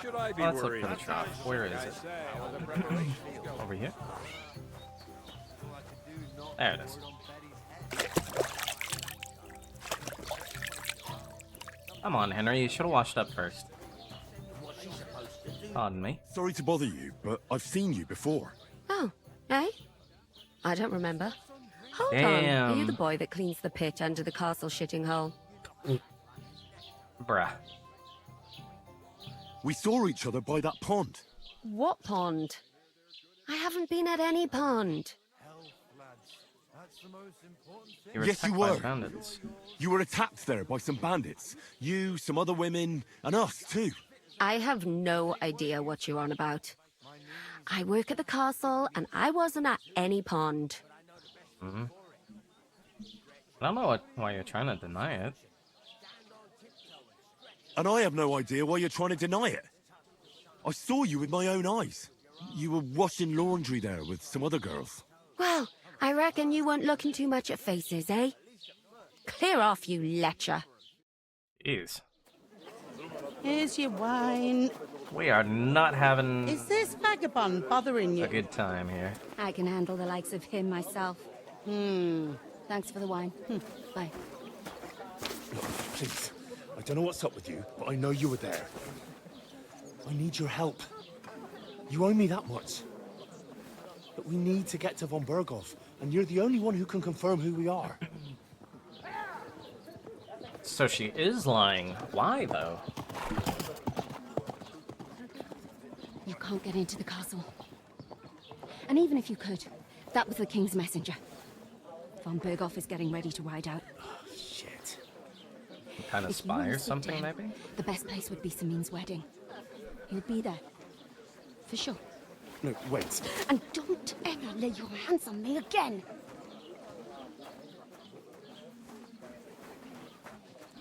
should I be Let's look worried? for the trough. Where is it? Over here? There it is. Come on, Henry. You should have washed up first. Pardon me. Sorry to bother you, but I've seen you before. Oh, eh? I don't remember. Hold on. Damn. Are you the boy that cleans the pit under the castle shitting hole? Bruh. We saw each other by that pond. What pond? I haven't been at any pond. You were Yes, you attacked by were. bandits. You were attacked there by some bandits. You, some other women, and us too. I have no idea what you're on about. I work at the castle, and I wasn't at any pond. Mm-hmm. I don't know why you're trying to deny it. And I have no idea why you're trying to deny it. I saw you with my own eyes. You were washing laundry there with some other girls. Well, I reckon you weren't looking too much at faces, eh? Clear off, you lecher. Jeez. Here's your wine. We are not having Is this vagabond bothering you? a good time here. I can handle the likes of him myself. Thanks for the wine. Bye. Please, I don't know what's up with you, but I know you were there. I need your help. You owe me that much. But we need to get to von Berghoff, and you're the only one who can confirm who we are. So she is lying. Why, though? You can't get into the castle. And even if you could, that was the king's messenger. Von Berghoff is getting ready to ride out. Shit. Kind of If you spy wanna or sit something, down, maybe? The best place would be Samin's wedding. You'll be there. For sure. No, wait. And don't ever lay your hands on me again.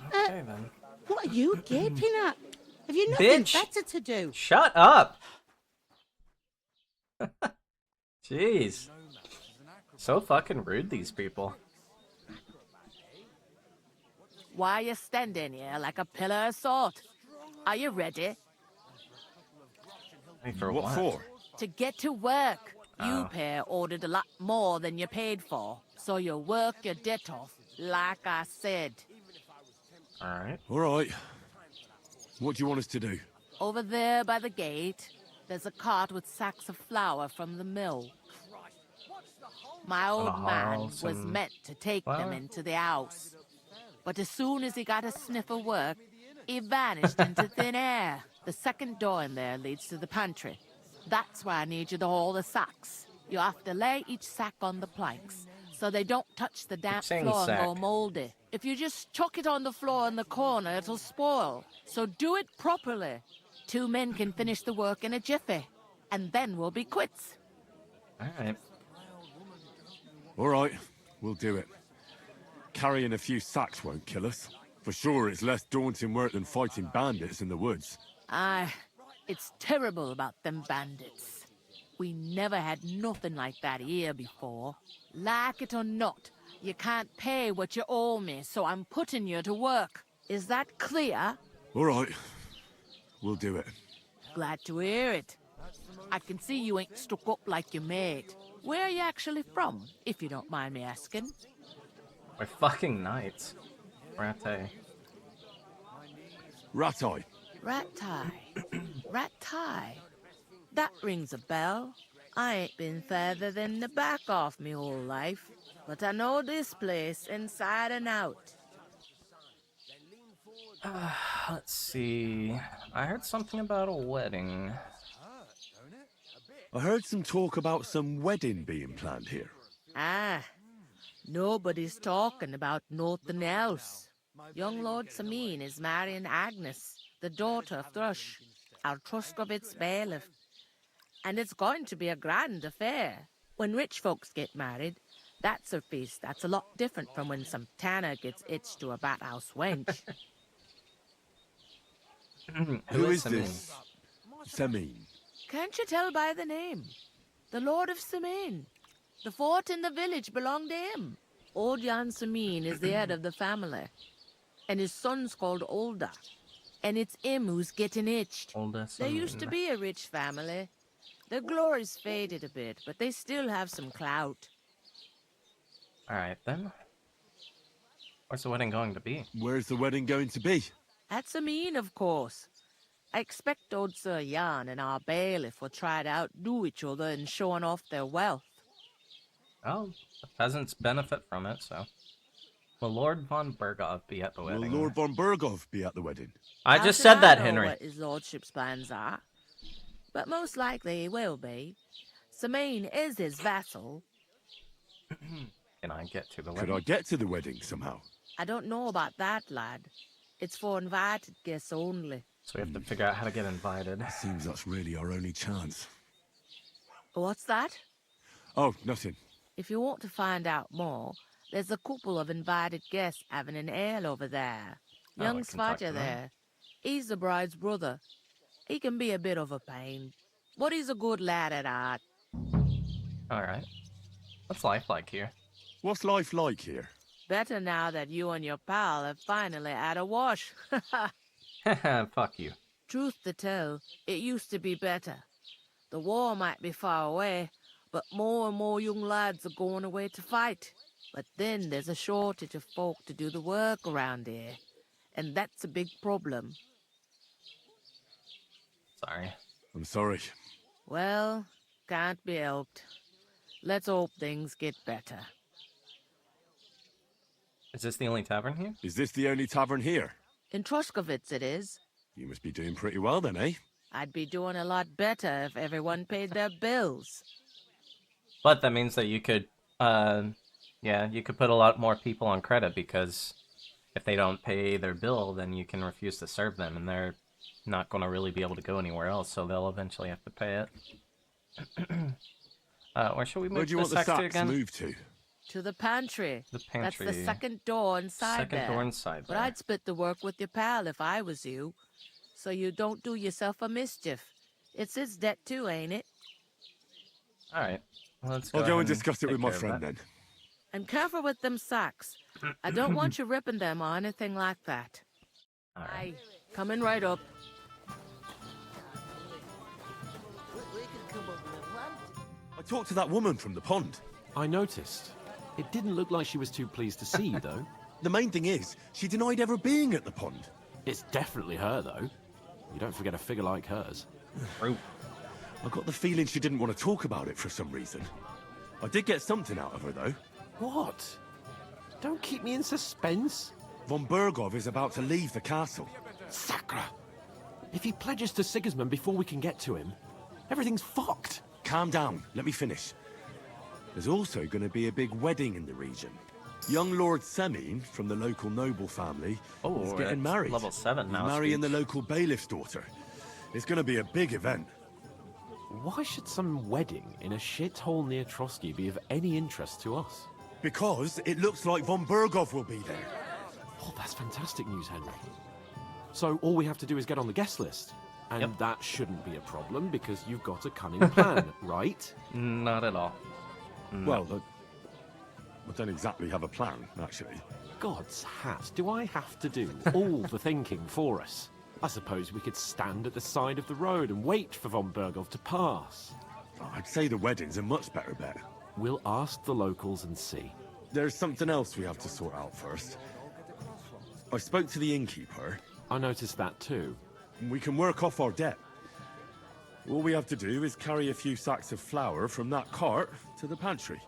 Okay, then. What are you gaping at? Have you nothing Bitch. better to do? Shut up! Jeez. So fucking rude, these people. Why are you standing here like a pillar of salt? Are you ready? Hey, for What for? To get to work. Oh. You pair ordered a lot more than you paid for, so you work your debt off, like I said. Alright. All right. What do you want us to do? Over there by the gate, there's a cart with sacks of flour from the mill. My Wanna old man haul was some meant to take them flour? into the house. But as soon as he got a sniff of work, he vanished into thin air. The second door in there leads to the pantry. That's why I need you to haul the sacks. You have to lay each sack on the planks, so they don't touch the damp saying floor and sack. go moldy. If you just chuck it on the floor in the corner, it'll spoil. So do it properly. 2 men can finish the work in a jiffy, and then we'll be quits. Alright. All right, we'll do it. Carrying a few sacks won't kill us. For sure, it's less daunting work than fighting bandits in the woods. Aye, it's terrible about them bandits. We never had nothing like that here before. Like it or not, you can't pay what you owe me, so I'm putting you to work. Is that clear? All right, we'll do it. Glad to hear it. I can see you ain't stuck up like your mate. Where are you actually from, if you don't mind me asking? We're fucking knights. Rate. Rat-eye. Rat-tie. Rat-tie. That rings a bell. I ain't been further than the back off me whole life, but I know this place inside and out. Let's see. I heard something about a wedding. I heard some talk about some wedding being planned here. Ah, nobody's talking about nothing else. Young Lord Samin is marrying Agnes, the daughter of Thrush, our Truscovitz bailiff. And it's going to be a grand affair. When rich folks get married, that's a feast that's a lot different from when some tanner gets hitched to a bathouse wench. Who is Samin? this? Samin. Can't you tell by the name? The Lord of Samin. The fort and the village belong to him. Old Jan Samin is the head of the family, and his son's called Olda. And it's him who's getting itched. Oldest. There used to be a rich family. Their glory's faded a bit, but they still have some clout. Alright then. Where's the wedding going to be? Where's the wedding going to be? At Sameen, of course. I expect old Sir Jan and our bailiff will try to outdo each other in showing off their wealth. Oh, the peasants benefit from it, so. Will Lord von Bergov be at the wedding? Will Lord von Bergov be at the wedding? I How just should said I that, know Henry. what his lordship's plans are? But most likely he will be. Sameen is his vassal. Can I get to the Could wedding? I get to the wedding somehow? I don't know about that, lad. It's for invited guests only. So we have to figure out how to get invited. Seems that's really our only chance. What's that? Oh, nothing. If you want to find out more, there's a couple of invited guests having an ale over there. Oh, Young I can talk to Svaja them. there. He's the bride's brother. He can be a bit of a pain, but he's a good lad at heart. Alright. What's life like here? What's life like here? Better now that you and your pal have finally had a wash. Fuck you. Truth to tell, it used to be better. The war might be far away, but more and more young lads are going away to fight. But then there's a shortage of folk to do the work around here, and that's a big problem. Sorry. I'm sorry. Well, can't be helped. Let's hope things get better. Is this the only tavern here? Is this the only tavern here? In Troskovitz it is. You must be doing pretty well then, eh? I'd be doing a lot better if everyone paid their bills. But that means that you could, yeah, you could put a lot more people on credit because if they don't pay their bill, then you can refuse to serve them and they're not going to really be able to go anywhere else, so they'll eventually have to pay it. Where should we move Where do you the want the sacks to sacks again? moved to? To the pantry. The pantry. That's the second door inside Second there. door inside But there. I'd split the work with your pal if I was you. So you don't do yourself a mischief. It's his debt too, ain't it? Alright. Let's I'll go ahead and discuss it take with my care of friend that. then. And careful with them sacks. I don't want you ripping them or anything like that. Alright. Aye, coming right up. I talked to that woman from the pond. I noticed. It didn't look like she was too pleased to see you, though. The main thing is, she denied ever being at the pond. It's definitely her, though. You don't forget a figure like hers. True. I got the feeling she didn't want to talk about it for some reason. I did get something out of her, though. What? Don't keep me in suspense. Von Bergov is about to leave the castle. Sacra! If he pledges to Sigismund before we can get to him, everything's fucked. Calm down, let me finish. There's also going to be a big wedding in the region. Young Lord Semine, from the local noble family, Oh, is getting it's married. level 7 now, He's marrying speech. the local bailiff's daughter. It's going to be a big event. Why should some wedding in a shithole near Trotsky be of any interest to us? Because it looks like Von Bergov will be there. Oh, that's fantastic news, Henry. So all we have to do is get on the guest list. And Yep. that shouldn't be a problem because you've got a cunning plan, right? Not at all. Well, I don't exactly have a plan, actually. God's hat, do I have to do all the thinking for us? I suppose we could stand at the side of the road and wait for von Bergov to pass. I'd say the wedding's a much better bet. We'll ask the locals and see. There's something else we have to sort out first. I spoke to the innkeeper. I noticed that too. We can work off our debt. All we have to do is carry a few sacks of flour from that cart to the pantry.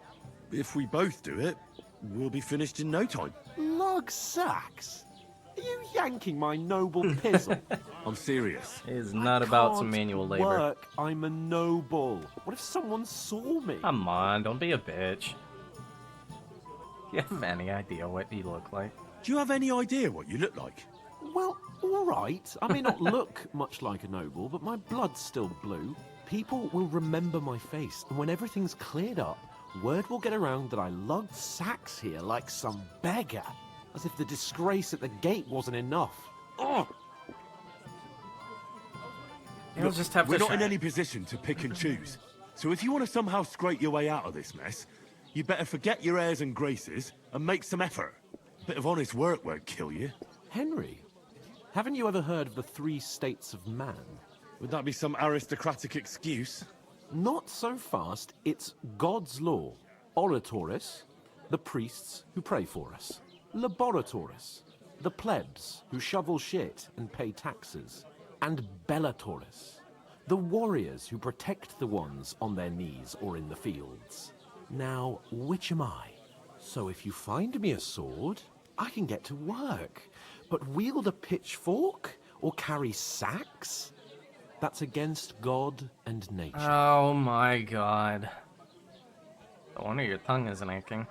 If we both do it, we'll be finished in no time. Lug sacks? Are you yanking my noble pizzle? I'm serious. It is not about some Can't manual labor. Work. I'm a noble. What if someone saw me? Come on, don't be a bitch. Do you have any idea what you look like? Do you have any idea what you look like? Well, all right. I may not look much like a noble, but my blood's still blue. People will remember my face, and when everything's cleared up, word will get around that I lugged sacks here like some beggar, as if the disgrace at the gate wasn't enough. Oh! You'll just have We're to not in try. any position to pick and choose. So if you want to somehow scrape your way out of this mess, you better forget your airs and graces and make some effort. A bit of honest work won't kill you. Henry, Haven't you ever heard of the 3 states of man? Would that be some aristocratic excuse? Not so fast. It's God's law. Oratoris, the priests who pray for us. Laboratoris, the plebs who shovel shit and pay taxes. And Bellatoris, the warriors who protect the ones on their knees or in the fields. Now, which am I? So if you find me a sword, I can get to work. But wield a pitchfork or carry sacks? That's against God and nature. Oh my god. No wonder your tongue isn't aching.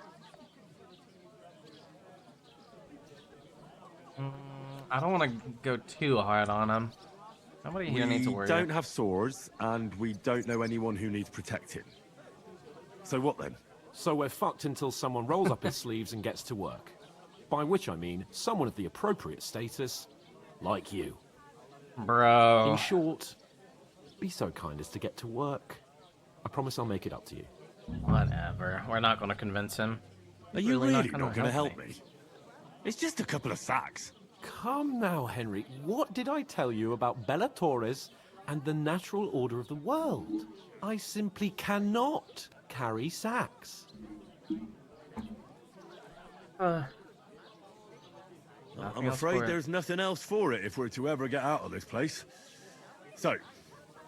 I don't want to go too hard on him. Nobody here needs to worry. We don't have swords, and we don't know anyone who needs protecting. So what then? So we're fucked until someone rolls up his sleeves and gets to work. By which I mean someone of the appropriate status, like you. Bro. In short, be so kind as to get to work. I promise I'll make it up to you. Whatever. We're not going to convince him. Are you really not gonna going to help me? It's just a couple of sacks. Come now, Henry. What did I tell you about Bellatoris and the natural order of the world? I simply cannot carry sacks. I'm afraid there's nothing else for it if we're to ever get out of this place. So,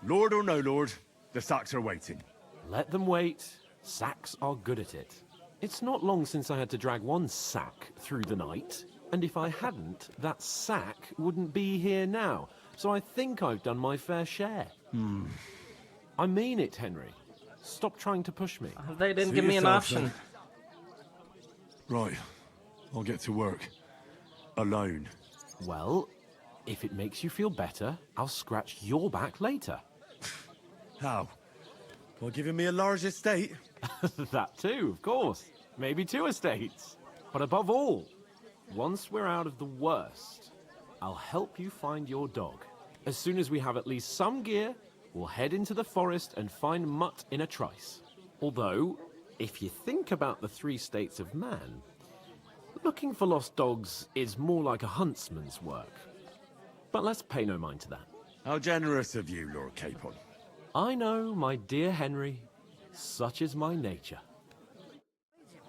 Lord or no Lord, the sacks are waiting. Let them wait. Sacks are good at it. It's not long since I had to drag one sack through the night, and if I hadn't, that sack wouldn't be here now. So I think I've done my fair share. I mean it, Henry. Stop trying to push me. They didn't See give me an yourself, option. then. Right, I'll get to work. Alone. Well, if it makes you feel better, I'll scratch your back later. How? By giving me a large estate? That too, of course. Maybe 2 estates. But above all, once we're out of the worst, I'll help you find your dog. As soon as we have at least some gear, we'll head into the forest and find Mutt in a trice. Although, if you think about the 3 states of man, looking for lost dogs is more like a huntsman's work. But let's pay no mind to that. How generous of you, Lord Capon. I know, my dear Henry. Such is my nature.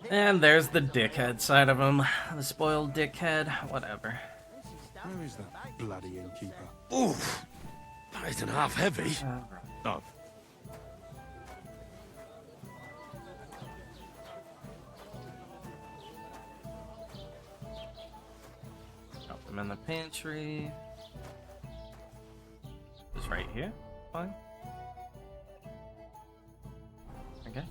And there's the dickhead side of him. The spoiled dickhead. Whatever. Where is that bloody innkeeper? Oof! That isn't half heavy. Oh. Drop them in the pantry. Just right here. Fine. Okay.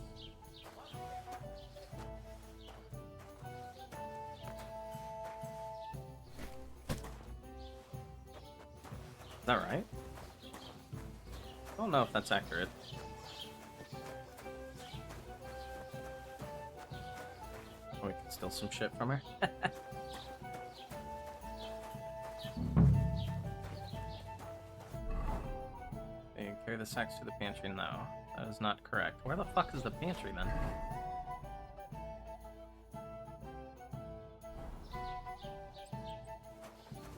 Is that right? I don't know if that's accurate. Oh, we can steal some shit from her. Okay, carry the sacks to the pantry. No, that is not correct. Where the fuck is the pantry then?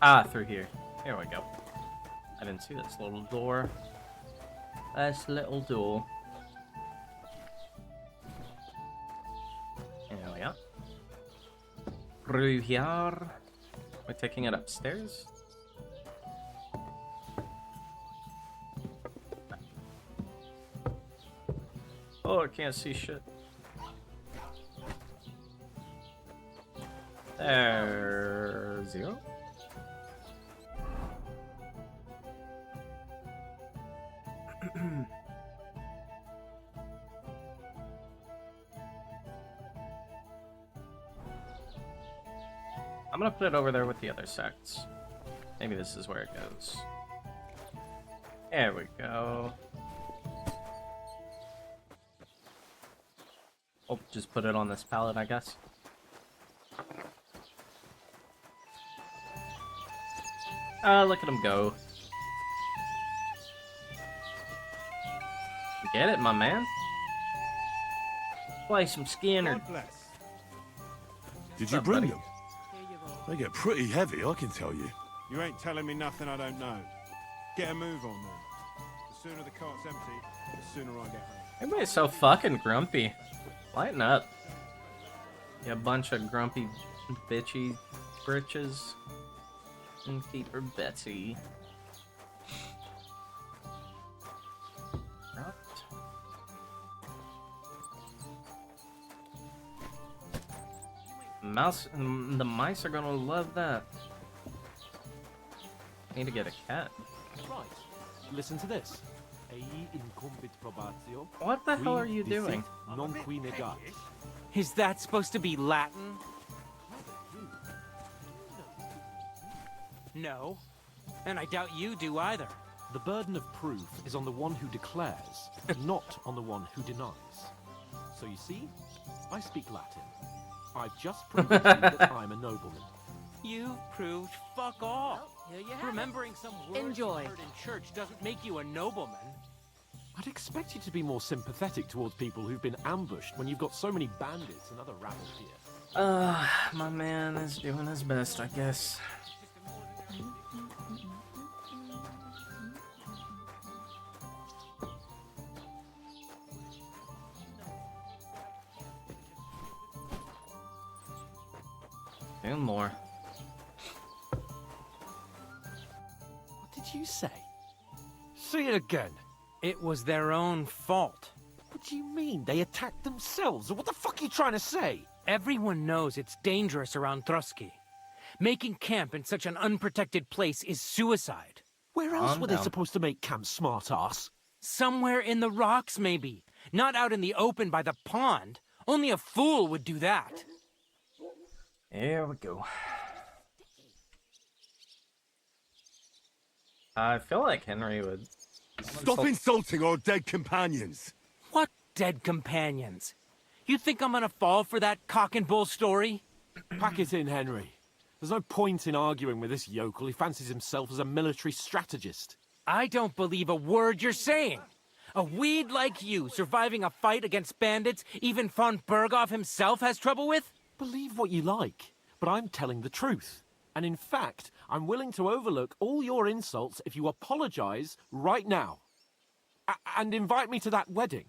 Ah, through here. Here we go. I didn't see this little door. This little door. There we are. Through here. We're taking it upstairs. Oh, I can't see shit. There, 0. I'm gonna put it over there with the other sects. Maybe this is where it goes. There we go. Oh, just put it on this pallet, I guess. Look at him go. Get it, my man? Play some Skinner. God bless. Did What's you up, bring buddy? them? They get pretty heavy, I can tell you. You ain't telling me nothing I don't know. Get a move on then. The sooner the cart's empty, the sooner I get home. Everybody's so fucking grumpy. Lighten up. You bunch of grumpy, bitchy britches. Innkeeper Betsy. The mice are gonna love that. Need to get a cat. Right. Listen to this. Ei incumbit probatio. What the hell qui are you dicit doing? Non qui negat. Is that supposed to be Latin? No. And I doubt you do either. The burden of proof is on the one who declares, not on the one who denies. So you see, I speak Latin. I've just proven to you that I'm a nobleman. You've proved fuck all. Well, here you have Remembering some words Enjoy. you heard in church doesn't make you a nobleman. I'd expect you to be more sympathetic towards people who've been ambushed when you've got so many bandits and other rabble here. My man is doing his best, I guess. And more. What did you say? Say it again. It was their own fault. What do you mean? They attacked themselves? What the fuck are you trying to say? Everyone knows it's dangerous around Trotsky. Making camp in such an unprotected place is suicide. Where else Calm were they down. supposed to make camp, smart-ass? Somewhere in the rocks, maybe. Not out in the open by the pond. Only a fool would do that. Here we go. I feel like Henry would... Stop insulting our dead companions. What dead companions? You think I'm gonna fall for that cock and bull story? Pack it in, Henry. There's no point in arguing with this yokel. He fancies himself as a military strategist. I don't believe a word you're saying. A weed like you surviving a fight against bandits even von Berghoff himself has trouble with? Believe what you like, but I'm telling the truth. And in fact, I'm willing to overlook all your insults if you apologize right now. And invite me to that wedding.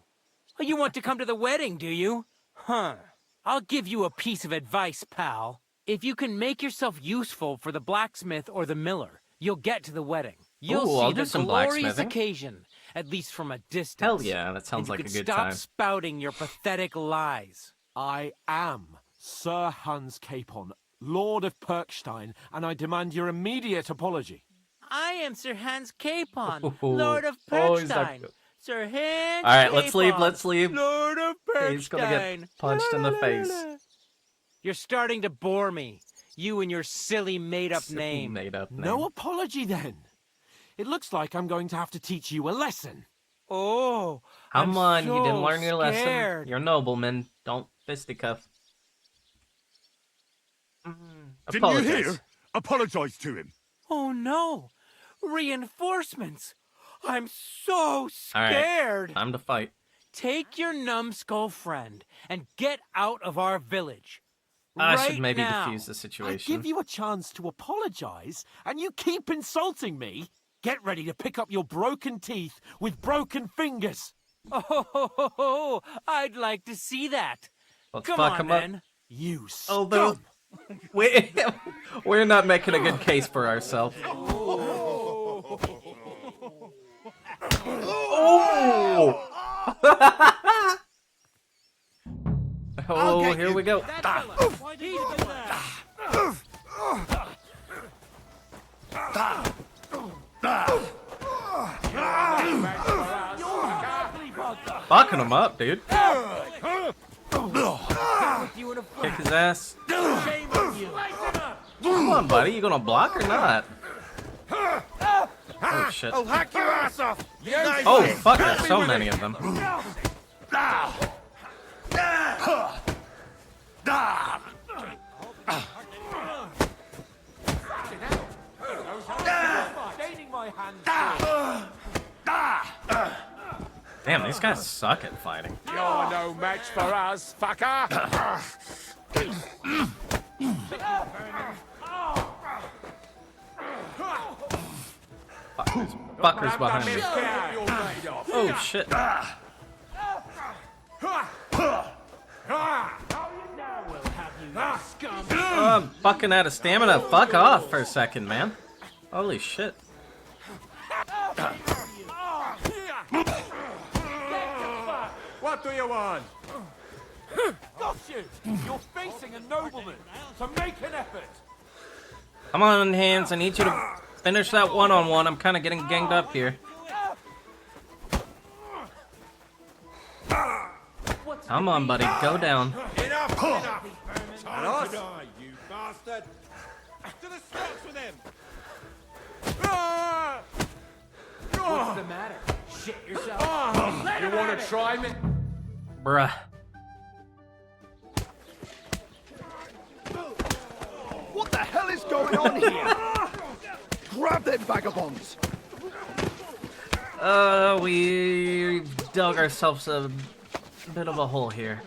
Oh, you want to come to the wedding, do you? Huh. I'll give you a piece of advice, pal. If you can make yourself useful for the blacksmith or the miller, you'll get to the wedding. You'll Ooh, see I'll the do some glorious blacksmithing. occasion, at least from a distance. Hell yeah, that sounds And like you a can good stop time. spouting your pathetic lies. I am Sir Hans Capon, Lord of Perkstein, and I demand your immediate apology. I am Sir Hans Capon, Ooh. Lord of Oh, he's not Perkstein. good. Sir Hans All right, let's leave, Capon, let's leave. Lord of Perkstein. He's gonna get punched in the face. You're starting to bore me. You and your silly made-up Silly name. Made-up name. No apology, then. It looks like I'm going to have to teach you a lesson. Oh, Come I'm on, so you didn't learn your lesson. scared. You're a nobleman. Don't fisticuff. Didn't you Apologize. hear? Apologize to him. Oh no! Reinforcements! I'm so All right. scared! Time to fight. Take your numbskull friend and get out of our village. I right should maybe now. defuse the I situation. give you a chance to apologize, and you keep insulting me. Get ready to pick up your broken teeth with broken fingers. Oh, I'd like to see that. Let's Come fuck on, him up. then. You Although, scum! we're not making a good case for ourselves. Oh! Oh, here we go. Why did you do that? Fucking him up, dude. You in a Kick his ass. shame on you. Come on, buddy. You gonna block or not? Oh, shit. I'll hack your ass off. Oh, fuck. There's so many of them. Damn, these guys suck at fighting. You're no match for us, fucker! Fuckers behind me. Oh shit. Oh, I'm fucking out of stamina. Fuck off for a second, man. Holy shit. What do you want? Got you! You're facing a nobleman, so make an effort! Come on, Hands. I need you to finish that one-on-one. I'm kind of getting ganged up here. Come on, buddy. Go down. Enough! Enough! Time to die, you bastard! To the stocks with him! What's the matter? Shit yourself? You want to try me? Bruh. What the hell is going on here? Grab them vagabonds! We dug ourselves a bit of a hole here.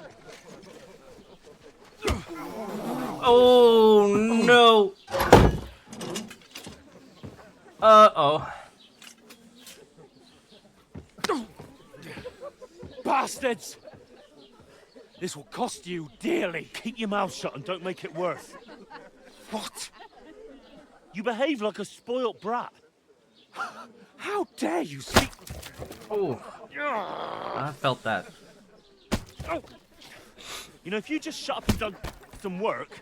Oh no! Uh-oh. Bastards! This will cost you dearly. Keep your mouth shut and don't make it worse. What? You behave like a spoilt brat. How dare you speak? Oh. I felt that. You know, if you just shut up and done some work,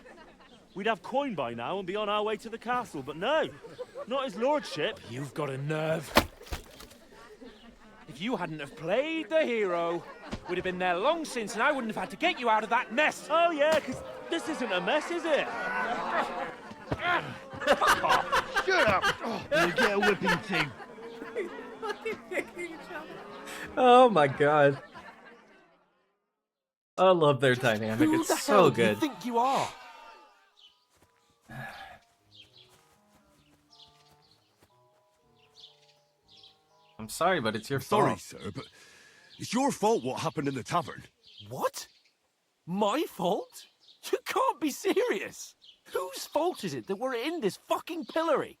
we'd have coin by now and be on our way to the castle. But no, not his lordship. You've got a nerve. If you hadn't have played the hero, we'd have been there long since, and I wouldn't have had to get you out of that mess. Oh yeah, because this isn't a mess, is it? Shut up! You'll get a whipping too. Oh my god. I love their dynamic. Who the It's hell so do you good. think you are? I'm sorry, but it's your Sorry, fault. sir, but it's your fault what happened in the tavern. What? My fault? You can't be serious. Whose fault is it that we're in this fucking pillory?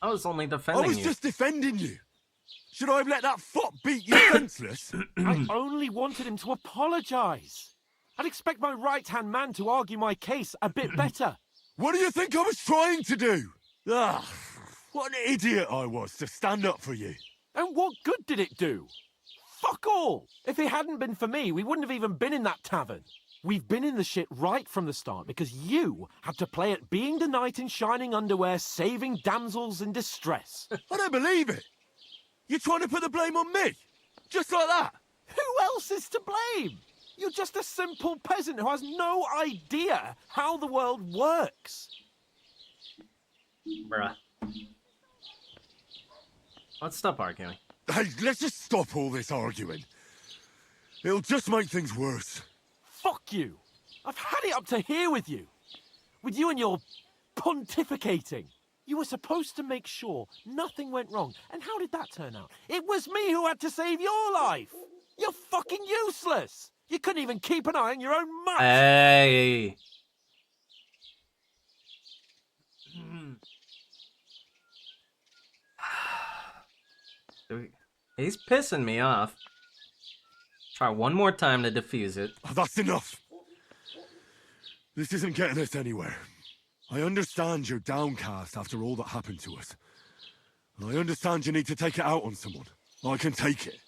I was only I defending was you. just defending you. Should I have let that fop beat you senseless? I only wanted him to apologise. I'd expect my right-hand man to argue my case a bit better. What do you think I was trying to do? Ah, what an idiot I was to stand up for you. And what good did it do? Fuck all! If it hadn't been for me, we wouldn't have even been in that tavern. We've been in the shit right from the start because you had to play at being the knight in shining underwear, saving damsels in distress. I don't believe it. You're trying to put the blame on me? Just like that? Who else is to blame? You're just a simple peasant who has no idea how the world works. Bruh. Let's stop arguing. Hey, let's just stop all this arguing. It'll just make things worse. Fuck you. I've had it up to here with you. With you and your pontificating. You were supposed to make sure nothing went wrong. And how did that turn out? It was me who had to save your life. You're fucking useless. You couldn't even keep an eye on your own mutt. Hey. He's pissing me off. Try one more time to defuse it. Oh, that's enough. This isn't getting us anywhere. I understand you're downcast after all that happened to us. And I understand you need to take it out on someone. I can take it.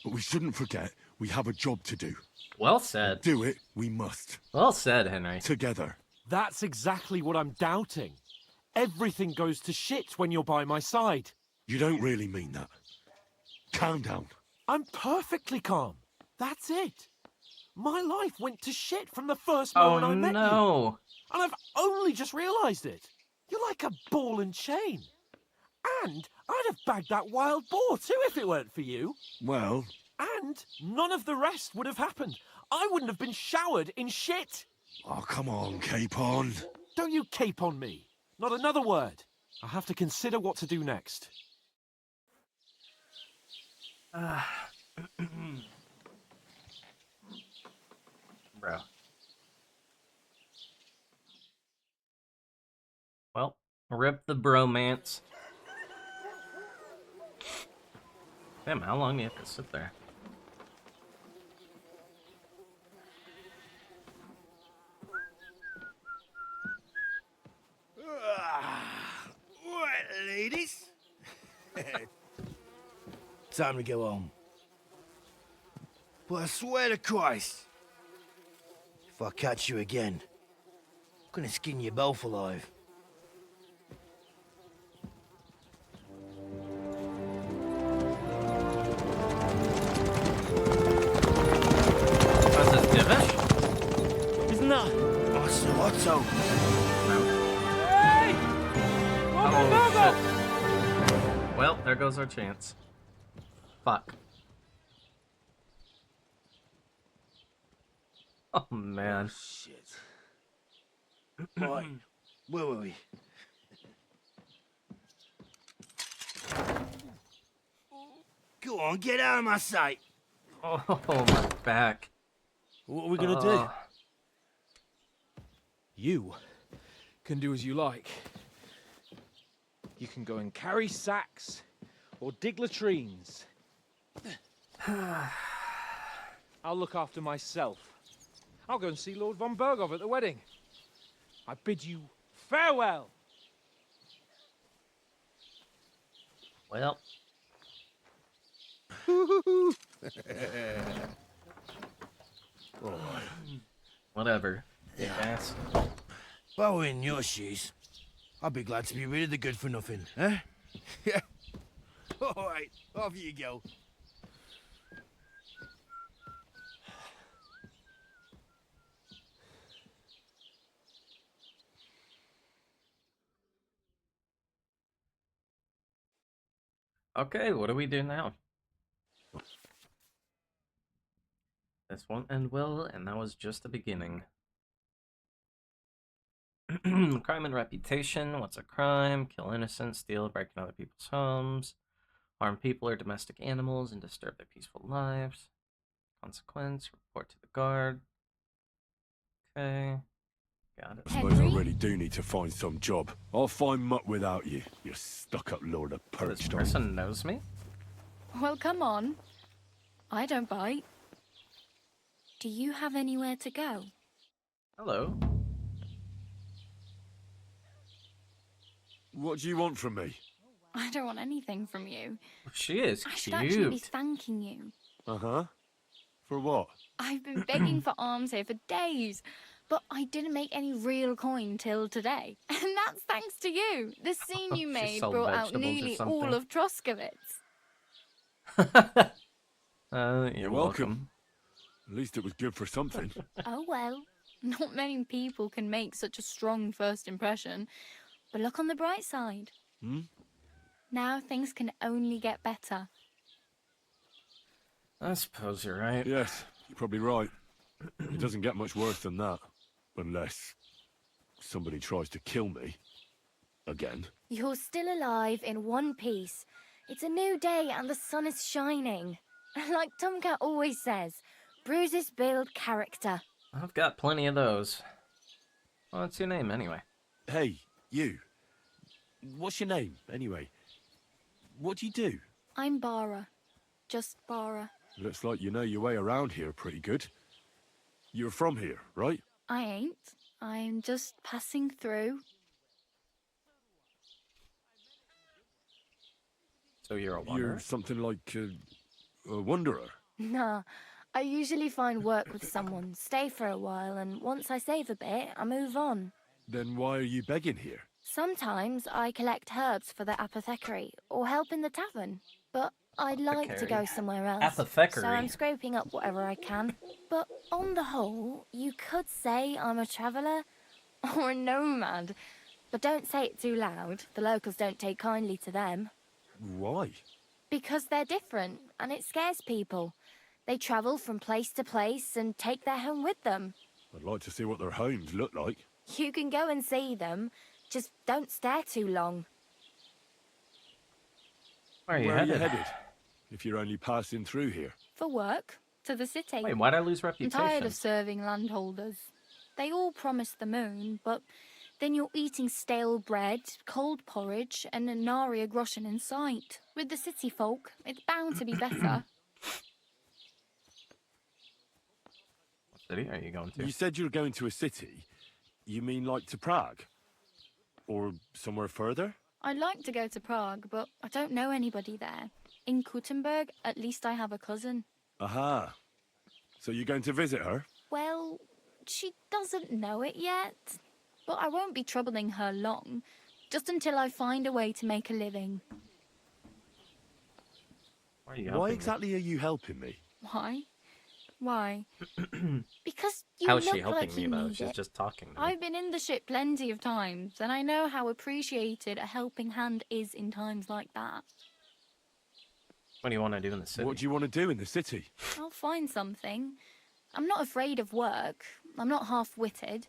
But we shouldn't forget we have a job to do. Well said. Do it, we must. Well said, Henry. Together. That's exactly what I'm doubting. Everything goes to shit when you're by my side. You don't really mean that. Calm down. I'm perfectly calm. That's it. My life went to shit from the first Oh moment I met you. no. And I've only just realised it. You're like a ball and chain. And I'd have bagged that wild boar too if it weren't for you. Well, And none of the rest would have happened. I wouldn't have been showered in shit. oh, come on, Capon. Don't you cape on me. Not another word. I'll have to consider what to do next. Bro. Well, Rip the bromance. Damn, how long do you have to sit there? Right, ladies. Time to go home. But I swear to Christ, if I catch you again, I'm gonna skin you both alive. What's this, Divish? Isn't that? Otto. Hey! Oh, shit. Well, there goes our chance. Fuck. Oh, man. Shit. Right, where were we? Go on, get out of my sight. Oh, my back. What are we gonna do? You can do as you like. You can go and carry sacks or dig latrines. I'll look after myself. I'll go and see Lord von Berghoff at the wedding. I bid you farewell. Well. Whatever. Yes. If I were in your shoes, I'd be glad to be rid of the good for nothing, eh? Yeah. All right, off you go. Okay, what do we do now? This won't end well, and that was just the beginning. Crime and reputation. What's a crime? Kill innocents, steal, break in other people's homes, harm people or domestic animals, and disturb their peaceful lives. Consequence, report to the guard. Okay. Got it. I suppose I really do need to find some job. I'll find mutt without you, you stuck-up lord of This perched on. person knows me? Well, come on. I don't bite. Do you have anywhere to go? Hello. What do you want from me? I don't want anything from you. She is I should actually be cute. thanking you. Uh-huh. For what? I've been begging for alms here for days, but I didn't make any real coin till today. And that's thanks to you. The scene you She made sold brought out vegetables or nearly something. all of Troskowitz. You're welcome. At least it was good for something. Oh well, not many people can make such a strong first impression. But look on the bright side. Hmm? Now things can only get better. I suppose you're right. Yes, you're probably right. It doesn't get much worse than that. Unless somebody tries to kill me. Again. You're still alive in one piece. It's a new day and the sun is shining. Like Tomcat always says, bruises build character. I've got plenty of those. What's your name, anyway? Hey, you. What's your name, anyway? What do you do? I'm Bara. Just Bara. Looks like you know your way around here pretty good. You're from here, right? I ain't. I'm just passing through. So you're a wanderer? You're something like a wanderer. Nah, I usually find work with someone, stay for a while, and once I save a bit, I move on. Then why are you begging here? Sometimes I collect herbs for the apothecary or help in the tavern, but I'd like to go Apothecary. somewhere else. Apothecary. So I'm scraping up whatever I can. But on the whole, you could say I'm a traveller or a nomad. But don't say it too loud. The locals don't take kindly to them. Why? Because they're different, and it scares people. They travel from place to place and take their home with them. I'd like to see what their homes look like. You can go and see them, just don't stare too long. Where are you Where headed? are you headed? If you're only passing through here. For work, to the city. Wait, why'd I lose I'm reputation? tired of serving landholders. They all promise the moon, but Then you're eating stale bread, cold porridge, and a nary a groschen in sight. With the city folk, it's bound to be better. What city are you going to? You said you're going to a city. You mean like to Prague? Or somewhere further? I'd like to go to Prague, but I don't know anybody there. In Kuttenberg, at least I have a cousin. Aha. So you're going to visit her? Well, she doesn't know it yet. But I won't be troubling her long. Just until I find a way to make a living. Why exactly are you helping me? Why? Why? Because you How's look she helping like me you though? need She's it. just talking to me. I've been in the ship plenty of times, and I know how appreciated a helping hand is in times like that. What do you want to do in the city? What do you want to do in the city? I'll find something. I'm not afraid of work. I'm not half-witted.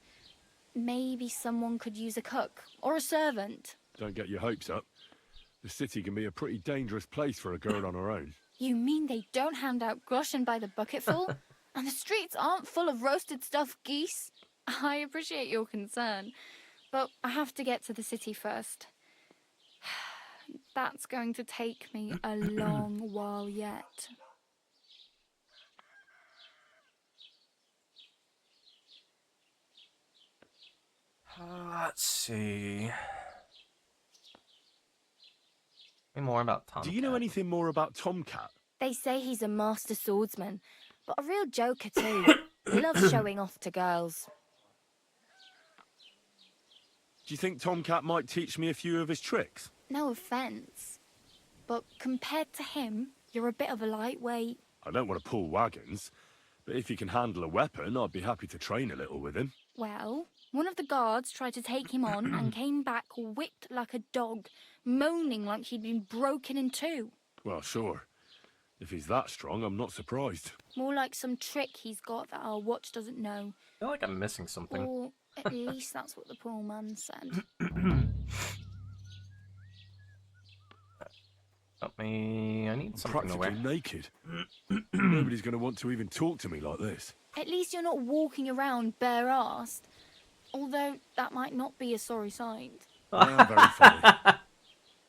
Maybe someone could use a cook or a servant. Don't get your hopes up. The city can be a pretty dangerous place for a girl on her own. You mean they don't hand out groschen by the bucketful? And the streets aren't full of roasted stuffed geese? I appreciate your concern, but I have to get to the city first. That's going to take me a long while yet. Let's see. Any more about Tomcat? Do you know anything more about Tomcat? They say he's a master swordsman, but a real joker too. He loves showing off to girls. Do you think Tomcat might teach me a few of his tricks? No offence, but compared to him, you're a bit of a lightweight. I don't want to pull wagons, but if he can handle a weapon, I'd be happy to train a little with him. Well, one of the guards tried to take him on and came back whipped like a dog, moaning like he'd been broken in two. Well, sure. If he's that strong, I'm not surprised. More like some trick he's got that our watch doesn't know. I feel like I'm missing something. Or at least that's what the poor man said. Help me. I need something to wear. Practically naked. Nobody's going to want to even talk to me like this. At least you're not walking around bare-assed. Although that might not be a sorry sight. I am very funny.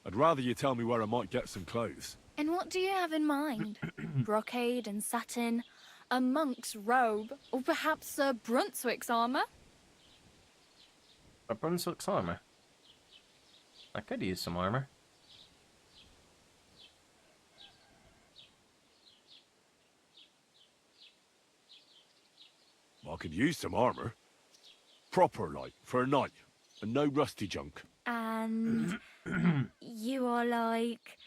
I'd rather you tell me where I might get some clothes. And what do you have in mind? Brocade and satin, a monk's robe, or perhaps Sir Brunswick's armour? A Brunswick's armor? I could use some armor. I could use some armour. Proper, like, for a night. And no rusty junk. And you are like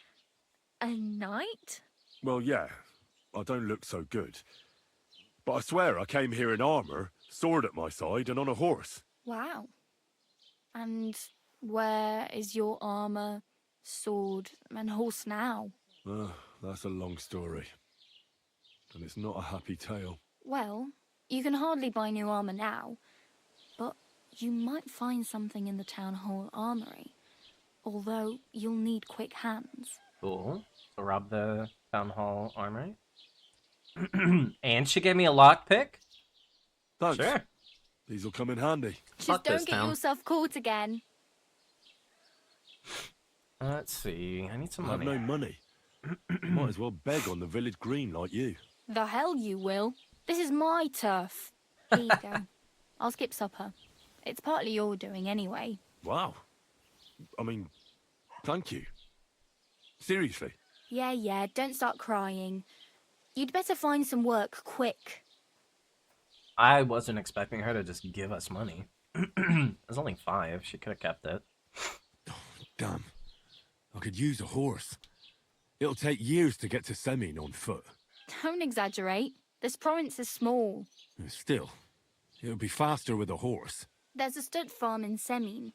a knight? Well, yeah. I don't look so good. But I swear I came here in armour, sword at my side, and on a horse. Wow. And where is your armour, sword, and horse now? That's a long story. And it's not a happy tale. Well, you can hardly buy new armour now, but you might find something in the town hall armoury. Although you'll need quick hands. Cool. So rob the town hall armory. And she gave me a lockpick? Thanks. Sure. These will come in handy. Just don't get yourself caught again. Let's see. I need some I have money. no money. Might as well beg on the village green like you. The hell you will. This is my turf. Here you go. I'll skip supper. It's partly your doing anyway. Wow. I mean, thank you. Seriously. Yeah, don't start crying. You'd better find some work quick. I wasn't expecting her to just give us money. It was only 5. She could have kept it. Damn. I could use a horse. It'll take years to get to Semin on foot. Don't exaggerate. This province is small. Still, it'll be faster with a horse. There's a stud farm in Semin,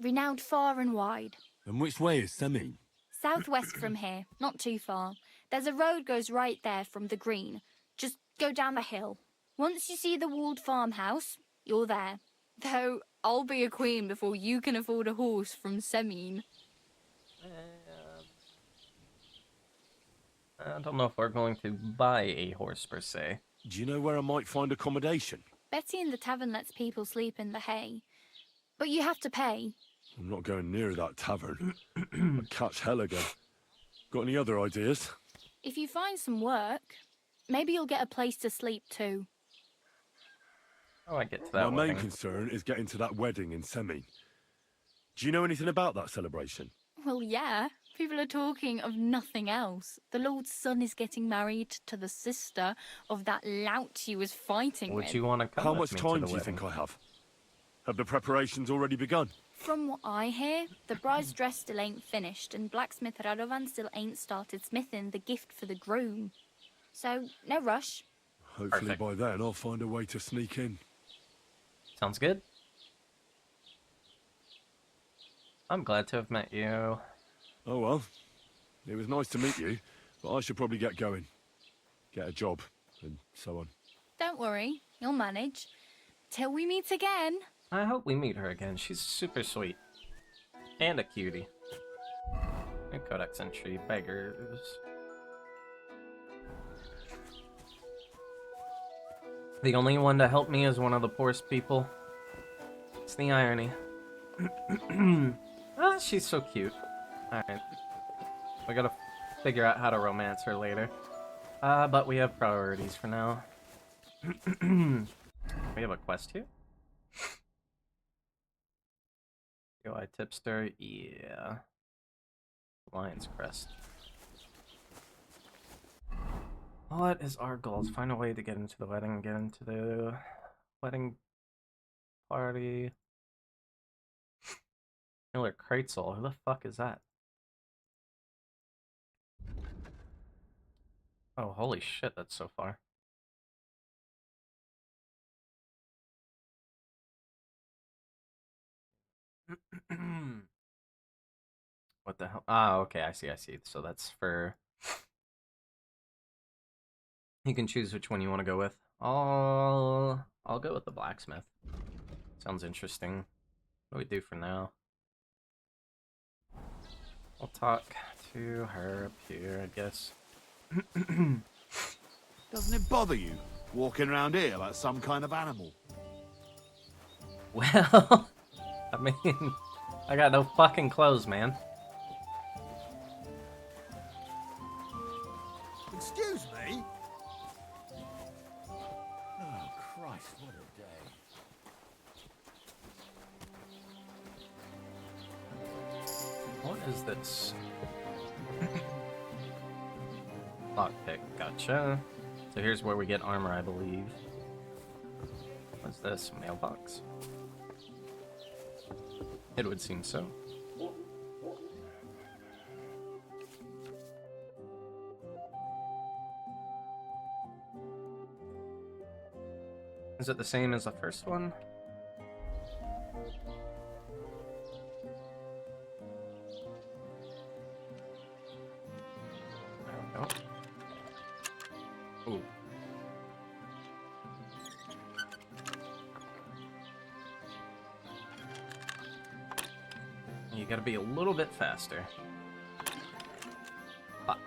renowned far and wide. And which way is Semin? Southwest from here, not too far. There's a road goes right there from the green. Just go down the hill. Once you see the walled farmhouse, you're there. Though I'll be a queen before you can afford a horse from Semin. I don't know if we're going to buy a horse per se. Do you know where I might find accommodation? Betty in the tavern lets people sleep in the hay. But you have to pay. I'm not going near that tavern. I'd catch hell again. Got any other ideas? If you find some work, maybe you'll get a place to sleep too. Oh, I get to that My main wedding. concern is getting to that wedding in Semin. Do you know anything about that celebration? Well, yeah. People are talking of nothing else. The Lord's son is getting married to the sister of that lout he was fighting Would with. you want to come How with much me to time the do you wedding? think I have? Have the preparations already begun? From what I hear, the bride's dress still ain't finished, and blacksmith Radovan still ain't started smithing the gift for the groom. So, no rush. Hopefully Perfect. by then I'll find a way to sneak in. Sounds good. I'm glad to have met you. Oh well, it was nice to meet you, but I should probably get going. Get a job, and so on. Don't worry, you'll manage. Till we meet again. I hope we meet her again. She's super sweet. And a cutie. And Codex entry beggars. The only one to help me is one of the poorest people. It's the irony. Ah, she's so cute. Alright. We gotta figure out how to romance her later. But we have priorities for now. We have a quest here? UI tipster, yeah. Lion's Crest. What is our goals? Find a way to get into the wedding, get into the wedding party. Miller Kratzel, who the fuck is that? Oh, holy shit, that's so far. What the hell? Ah, okay, I see. So that's for... You can choose which one you want to go with. I'll go with the blacksmith. Sounds interesting. What do we do for now? I'll talk to her up here, I guess. Doesn't it bother you walking around here like some kind of animal? Well, I mean, I got no fucking clothes, man. Excuse me? Oh, Christ, what a day. What is this? Lockpick, gotcha. So here's where we get armor, I believe. What's this? Mailbox? It would seem so. Is it the same as the first one? There we go. Ooh. You gotta be a little bit faster. Fuck.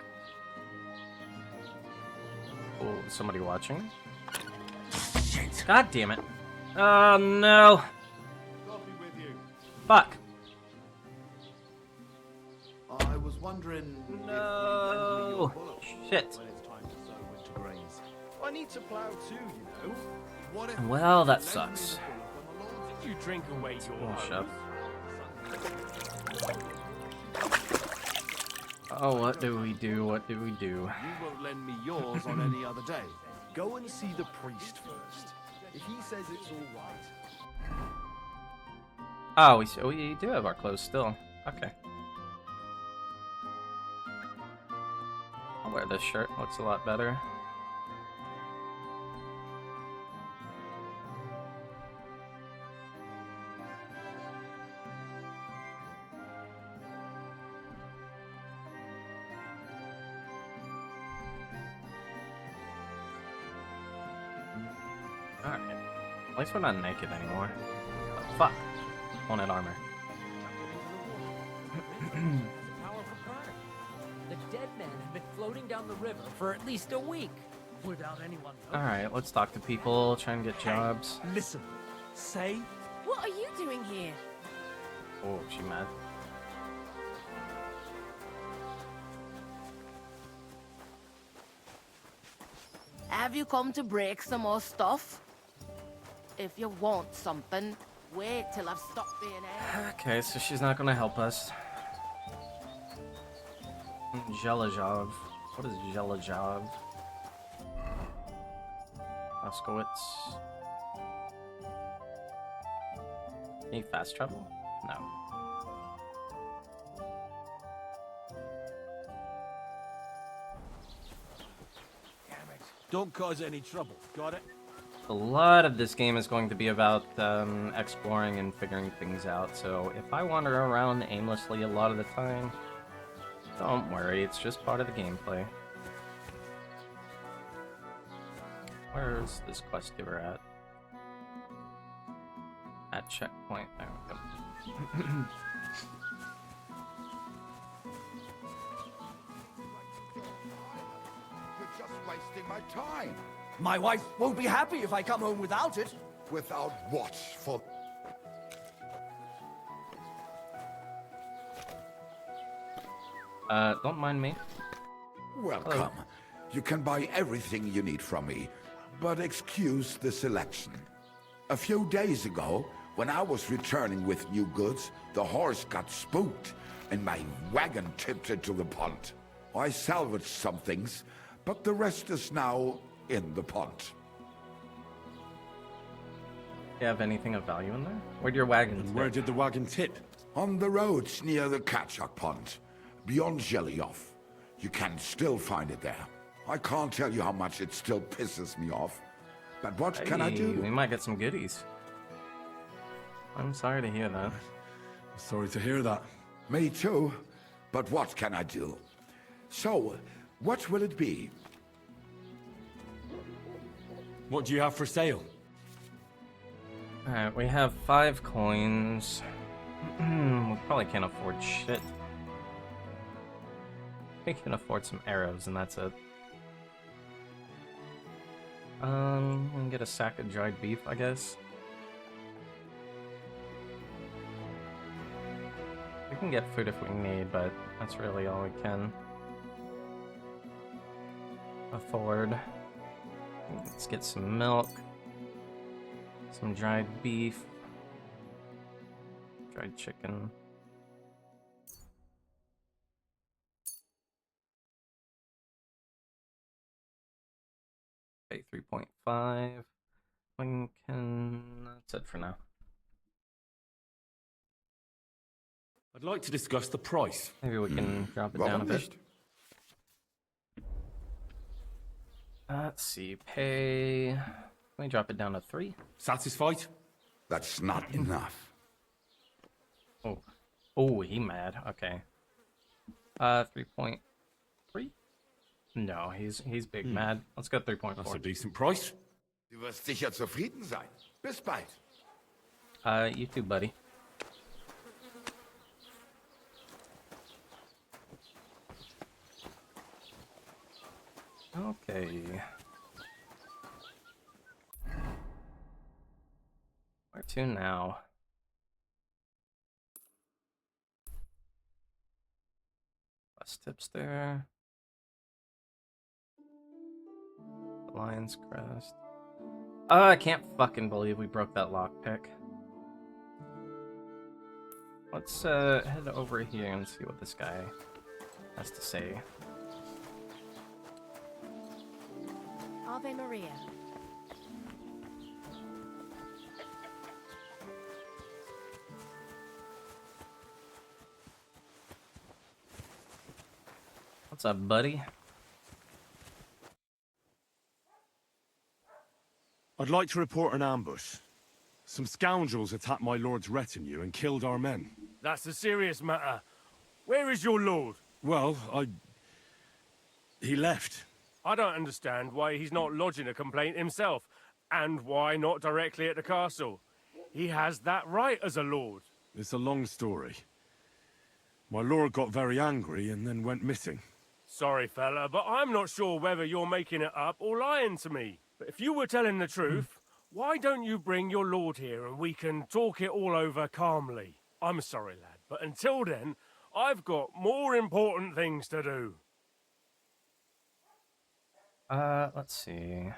Oh, somebody watching? Shit. God damn it. Oh no. Coffee with you. Fuck. I was wondering No. Shit. when it's time to sow winter grains. I need to plow too, you know. What if Well, that sucks. You drink away your Oh, shut up. hose. Oh, what do we do? What do we do? You won't lend me yours on any other day. Go and see the priest first. If he says it's all right. Oh, we do have our clothes still. Okay. I'll wear this shirt. Looks a lot better. Alright. At least we're not naked anymore. Oh, fuck. Wanted armor. The dead man has been floating down the river for at least a week without anyone. Alright, let's talk to people, try and get jobs. Listen, say What are you doing here? Oh, she mad. Have you come to break some more stuff? If you want something, wait till I've stopped being angry. Okay, so she's not gonna help us. Jelajov. What is Jelajov? Oskowitz. Any fast travel? No. Don't cause any trouble. Got it? A lot of this game is going to be about exploring and figuring things out, so if I wander around aimlessly a lot of the time, don't worry, it's just part of the gameplay. Where's this quest giver at? At checkpoint. There we go. You're just wasting my time. My wife won't be happy if I come home without it. Without what? For... Don't mind me. Welcome. Hello. You can buy everything you need from me, but excuse the selection. A few days ago, when I was returning with new goods, the horse got spooked and my wagon tipped into the pond. I salvaged some things, but the rest is now in the pond. You have anything of value in there? Where'd your wagon tip? Where did the wagon tip? On the roads near the Katchak Pond, beyond Zhelyov. You can still find it there. I can't tell you how much it still pisses me off. But what can I do? We might get some goodies. I'm sorry to hear that. Sorry to hear that. Me too. But what can I do? So, what will it be? What do you have for sale? Alright, we have 5 coins. We probably can't afford shit. We can afford some arrows, and that's it. We can get a sack of dried beef, I guess. We can get food if we need, but that's really all we can afford. Let's get some milk, some dried beef, dried chicken. Okay, 3.5. We can. That's it for now. I'd like to discuss the price. Maybe we can drop it down a bit. Let's see. Pay. Can we drop it down to 3? Satisfied? That's not enough. Oh. Oh, he mad. Okay. 3.3? No, he's big mad. Let's go 3.4. That's a decent price. Du wirst sicher zufrieden sein. Bis bald. You too, buddy. Okay. Where to now? Bus tipster. Lion's Crest. Oh, I can't fucking believe we broke that lockpick. Let's head over here and see what this guy has to say. Ave Maria. What's up, buddy? I'd like to report an ambush. Some scoundrels attacked my lord's retinue and killed our men. That's a serious matter. Where is your lord? Well, he left. I don't understand why he's not lodging a complaint himself, and why not directly at the castle. He has that right as a lord. It's a long story. My lord got very angry and then went missing. Sorry, fella, but I'm not sure whether you're making it up or lying to me. But if you were telling the truth, Why don't you bring your lord here and we can talk it all over calmly? I'm sorry, lad, but until then, I've got more important things to do. Let's see.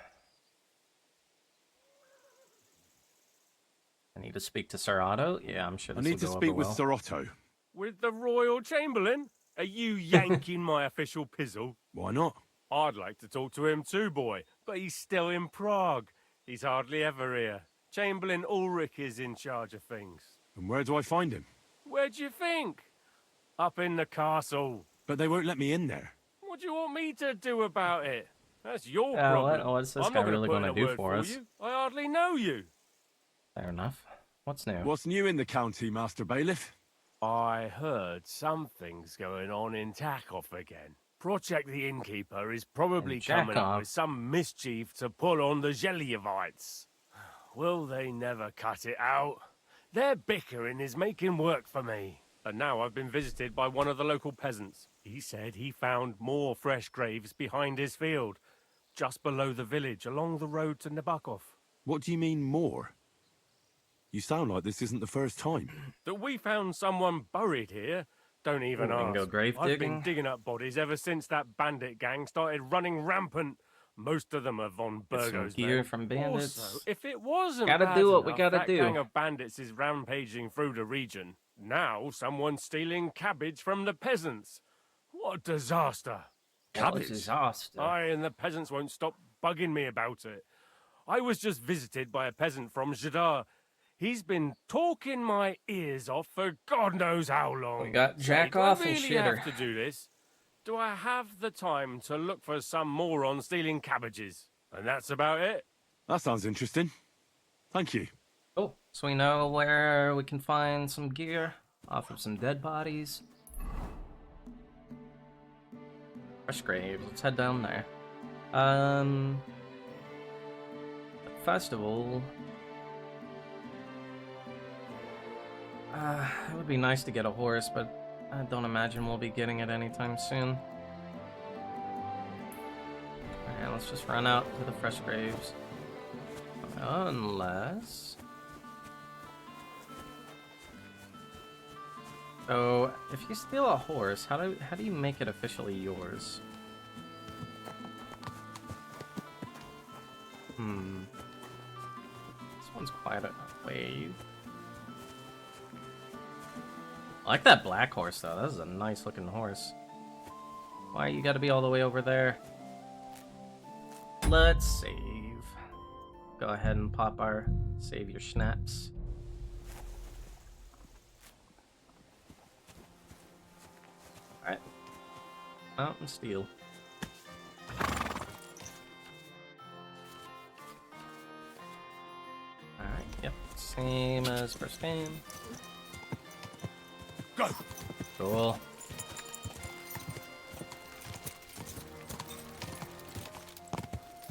I need to speak to Sir Otto. Yeah, I'm sure I this will need to go speak over with well. Sir Otto. With the Royal Chamberlain? Are you yanking my official pizzle? Why not? I'd like to talk to him too, boy, but he's still in Prague. He's hardly ever here. Chamberlain Ulrich is in charge of things. And where do I find him? Where do you think? Up in the castle. But they won't let me in there. What do you want me to do about it? That's your Yeah, problem. what's this I'm guy not really going gonna to do word for us? you. I hardly know you. Fair enough. What's new? What's new in the county, Master Bailiff? I heard something's going on in Takov again. Project the Innkeeper is probably coming up with some mischief to pull on the Zhelyevites. Will they never cut it out? Their bickering is making work for me. And now I've been visited by one of the local peasants. He said he found more fresh graves behind his field, just below the village, along the road to Nabokov. What do you mean, more? You sound like this isn't the first time. That we found someone buried here? Don't even we can go ask. grave I've digging. been digging up bodies ever since that bandit gang started running rampant. Most of them are von Get some Burgo's gear men. from bandits. Also, if it wasn't Gotta bad do what we enough, gotta that do. gang of bandits is rampaging through the region. Now someone's stealing cabbage from the peasants. What a disaster. What a disaster. Aye, and the peasants won't stop bugging me about it. I was just visited by a peasant from Jadar. He's been talking my ears off for God knows how long. We got jack Say, off do I and really shitter. have to do this? Do I have the time to look for some moron stealing cabbages? And that's about it. That sounds interesting. Thank you. Oh, so we know where we can find some gear off of some dead bodies. Fresh graves. Let's head down there. The festival. It would be nice to get a horse, but I don't imagine we'll be getting it anytime soon. Alright, let's just run out to the fresh graves. Unless... So, if you steal a horse, how do you make it officially yours? This one's quite a wave. I like that black horse, though. That is a nice looking horse. Why you gotta be all the way over there? Let's save. Go ahead and pop our save your schnapps. Alright. Mountain steel. Alright, yep. Same as first game. Go! Cool.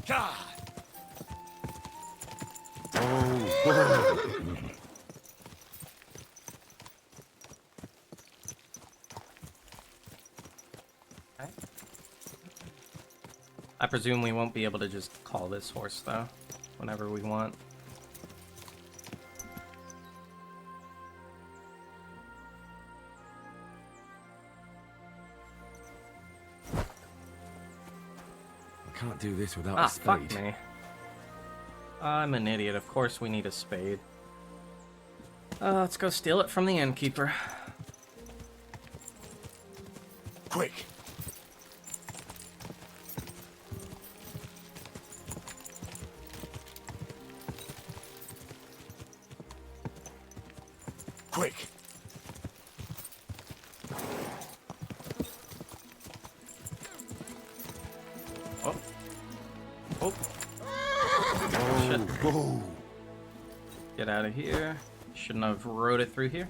God! I presume we won't be able to just call this horse, though, whenever we want. I can't do this without Ah, a spade. fuck me. I'm an idiot. Of course we need a spade. Let's go steal it from the innkeeper. Quick! Quick! Oh. Oh. Shit. Whoa! Get out of here. Shouldn't have rode it through here.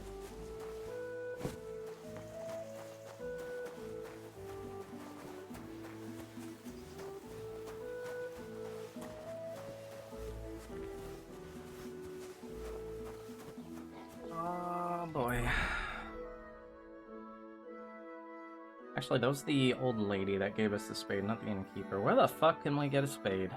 Oh boy. Actually, that was the old lady that gave us the spade, not the innkeeper. Where the fuck can we get a spade?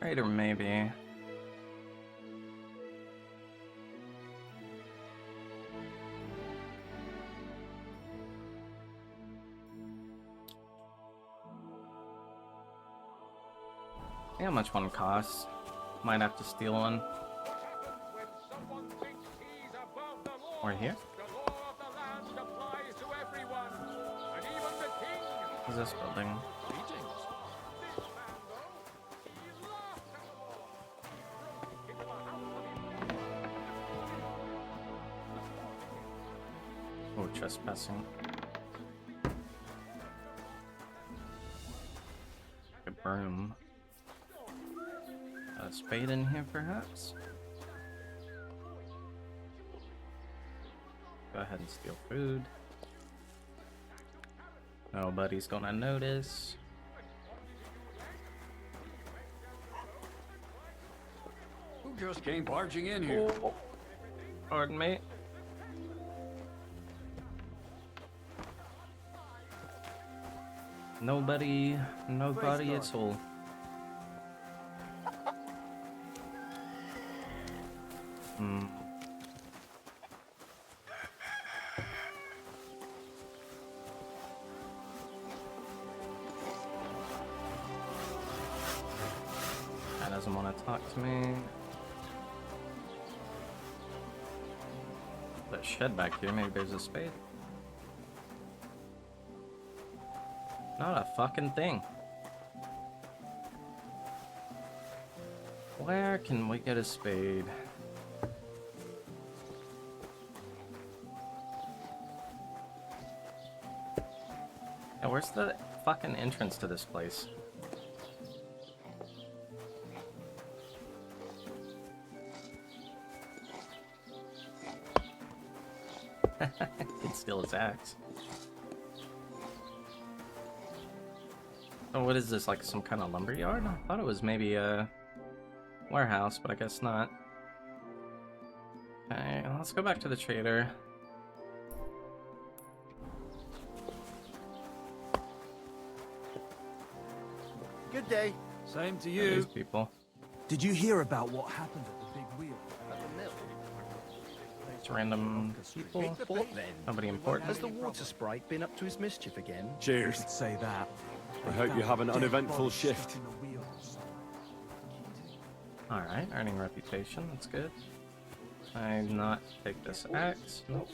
Trader, maybe. See how much one costs. Might have to steal one. Or here? What's this building? Oh, trespassing. A broom. A spade in here, perhaps? Go ahead and steal food. Nobody's gonna notice. Who just came barging in here? Oh, pardon me. Nobody at all. That doesn't want to talk to me. That shed back here, maybe there's a spade. Not a fucking thing. Where can we get a spade? Yeah, where's the fucking entrance to this place? It's still his axe. Oh, what is this, like some kind of lumber yard? I thought it was maybe a warehouse, but I guess not. Okay, let's go back to the trader. Good day. Same to These you. people. Did you hear about what happened at the big wheel at the mill? It's random people. Nobody important. Has the water sprite been up to his mischief again? Cheers. You could say that. I hope you have an uneventful shift. Alright, earning reputation, that's good. I not take this axe. Nope.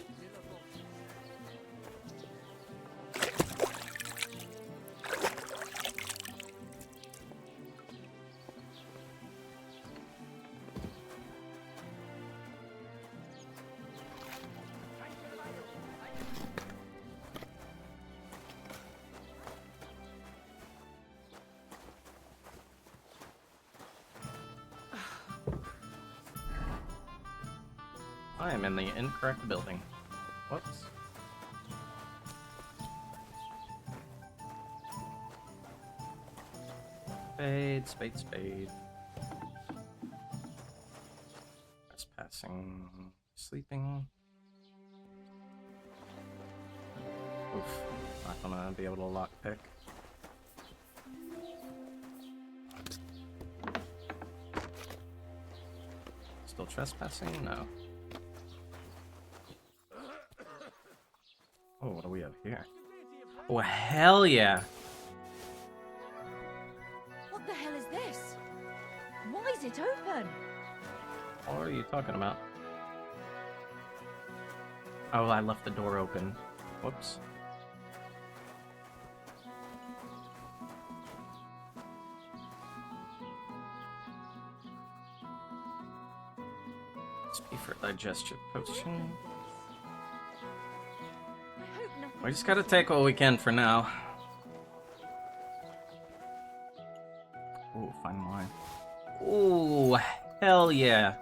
I am in the incorrect building. Whoops. Spade, spade, spade. Trespassing, sleeping. Oof, not gonna be able to lockpick. Still trespassing? No. Oh, what do we have here? Oh, hell yeah! What the hell is this? Why is it open? What are you talking about? Oh, I left the door open. Whoops. Speed for digestion potion. We just gotta take what we can for now. Ooh, fine wine. Ooh, hell yeah.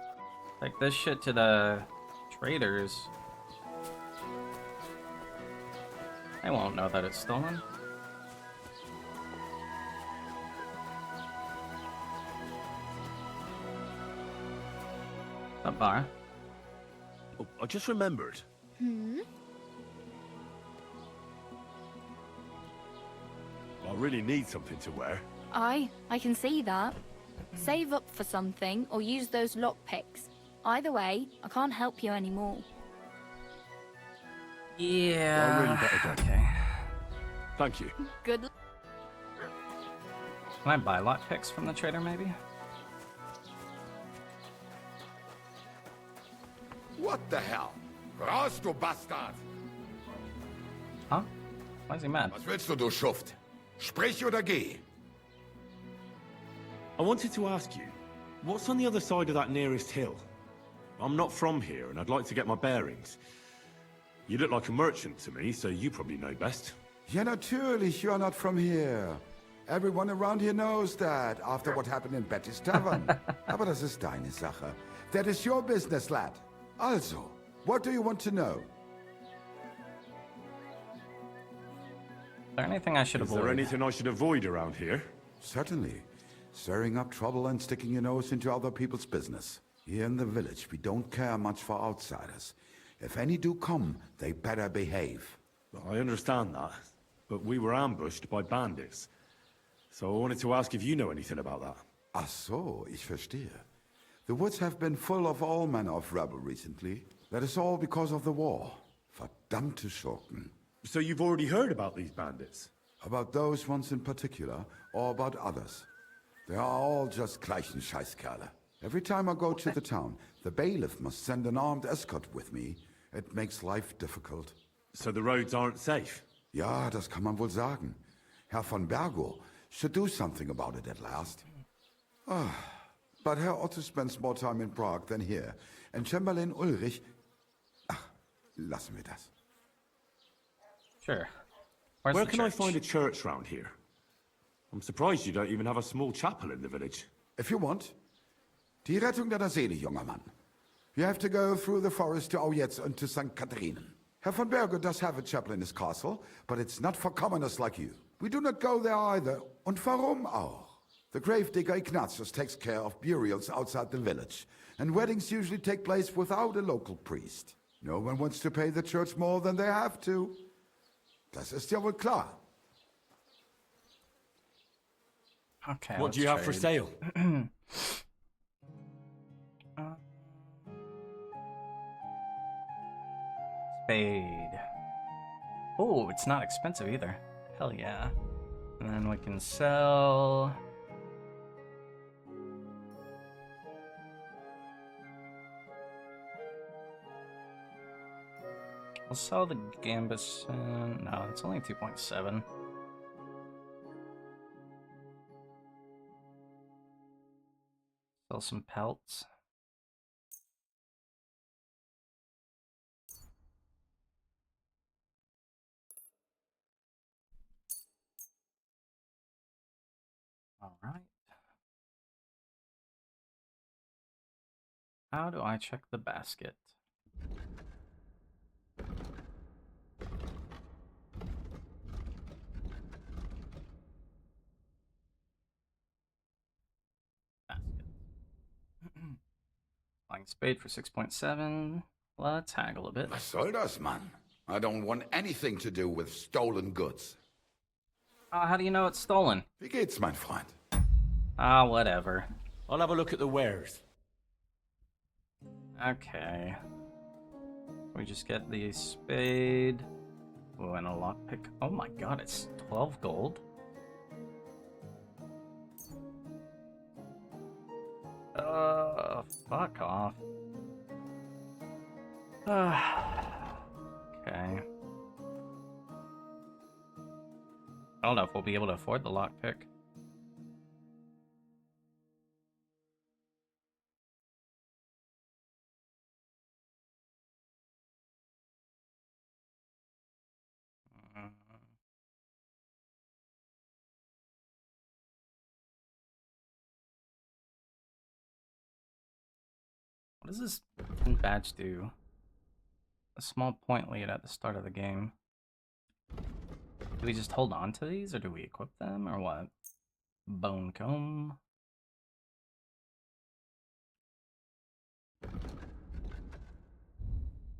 Take this shit to the traders. They won't know that it's stolen. That bar. Oh, I just remembered. Hmm? I really need something to wear. I can see that. Save up for something or use those lockpicks. Either way, I can't help you anymore. Yeah. I really better go. Okay. Thank you. Good luck. Can I buy lockpicks from the trader, maybe? What the hell? Raus, du Bastard! Huh? Why is he mad? Was willst du Schuft? Sprich oder geh! I wanted to ask you, what's on the other side of that nearest hill? I'm not from here, and I'd like to get my bearings. You look like a merchant to me, so you probably know best. Ja, natürlich, you're not from here. Everyone around here knows that, after what happened in Betty's Tavern. Aber das ist deine Sache. That is your business, lad. Also, what do you want to know? Is there anything I should avoid? Is there anything I should avoid around here? Certainly. Stirring up trouble and sticking your nose into other people's business. Here in the village, we don't care much for outsiders. If any do come, they better behave. I understand that, but we were ambushed by bandits. So I wanted to ask if you know anything about that. Ach so, ich verstehe. The woods have been full of all manner of rebel recently. That is all because of the war. Verdammte Schurken. So you've already heard about these bandits? About those ones in particular, or about others? They are all just gleichen Scheißkerle. Every time I go to the town, the bailiff must send an armed escort with me. It makes life difficult. So the roads aren't safe? Ja, das kann man wohl sagen. Herr von Bergo should do something about it at last. But Herr Otto spends more time in Prague than here. And Chamberlain Ulrich... Ach, lassen wir das. Sure. Where can I find a church round here? I'm surprised you don't even have a small chapel in the village. If you want. Die Rettung deiner Seele, junger Mann. You have to go through the forest to Aujetz and to St. Catherine. Herr von Berge does have a chapel in his castle, but it's not for commoners like you. We do not go there either. Und warum auch? The gravedigger Ignatius takes care of burials outside the village, and weddings usually take place without a local priest. No one wants to pay the church more than they have to. Das ist ja wohl klar. Okay. What do you have for sale? Spade. Oh, it's not expensive either. Hell yeah. And then we can sell... I'll sell the Gambus. No, it's only 2.7. Sell some pelts. All right. How do I check the basket? Flying spade for 6.7. Let's haggle a bit. Was soll das, Mann? I don't want anything to do with stolen goods. How do you know it's stolen? Wie geht's, mein Freund? Whatever. I'll have a look at the wares. Okay. We just get the spade. Oh, and a lockpick. Oh my god, it's 12 gold. Fuck off. Okay. I don't know if we'll be able to afford the lockpick. What does this badge do? A small point lead at the start of the game. Do we just hold on to these, or do we equip them, or what? Bone comb.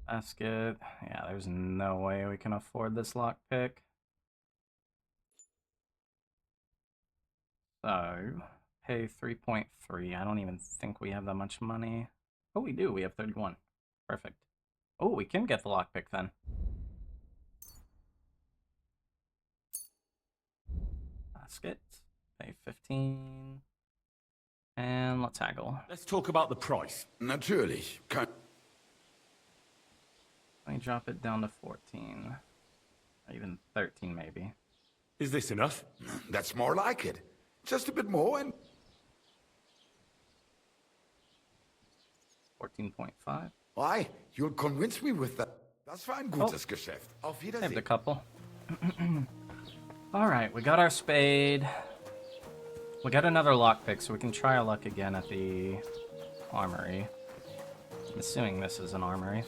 Basket. Yeah, there's no way we can afford this lockpick. So, pay 3.3. I don't even think we have that much money. Oh, we do. We have 31. Perfect. Oh, we can get the lockpick then. Basket. Pay 15. And let's haggle. Let's talk about the price. Natürlich. Let me drop it down to 14. Or even 13, maybe. Is this enough? That's more like it. Just a bit more and... 14.5. Why? You'll convince me with that. Das war ein gutes Geschäft. Auf Saved Wiedersehen. a couple. Alright, we got our spade. We got another lockpick, so we can try our luck again at the armory. I'm assuming this is an armory.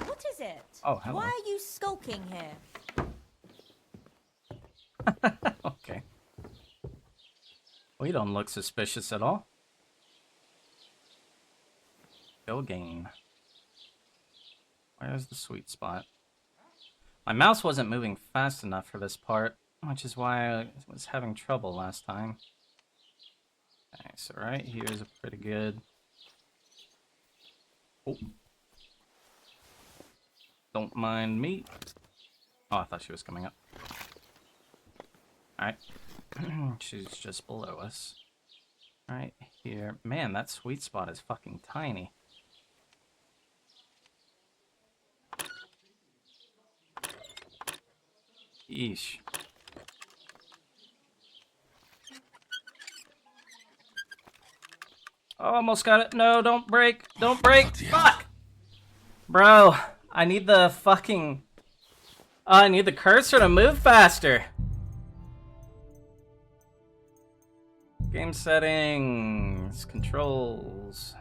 What is it? Oh, hello. Why are you skulking here? Okay. We don't look suspicious at all. Go gain. Where's the sweet spot? My mouse wasn't moving fast enough for this part, which is why I was having trouble last time. Okay, so right here is a pretty good... Oh. Don't mind me. Oh, I thought she was coming up. Alright. She's just below us. Right here. Man, that sweet spot is fucking tiny. Yeesh. Oh, almost got it. No, don't break. Don't break. Fuck! Bro, I need the fucking... I need the cursor to move faster. Game settings, controls.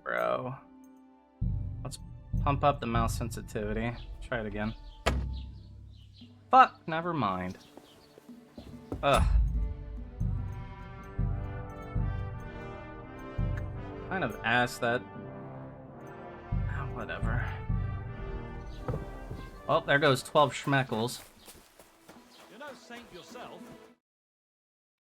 Bro. Let's pump up the mouse sensitivity. Try it again. Fuck, never mind. Ugh. Kind of ass that. Whatever. Well, there goes 12 schmeckles.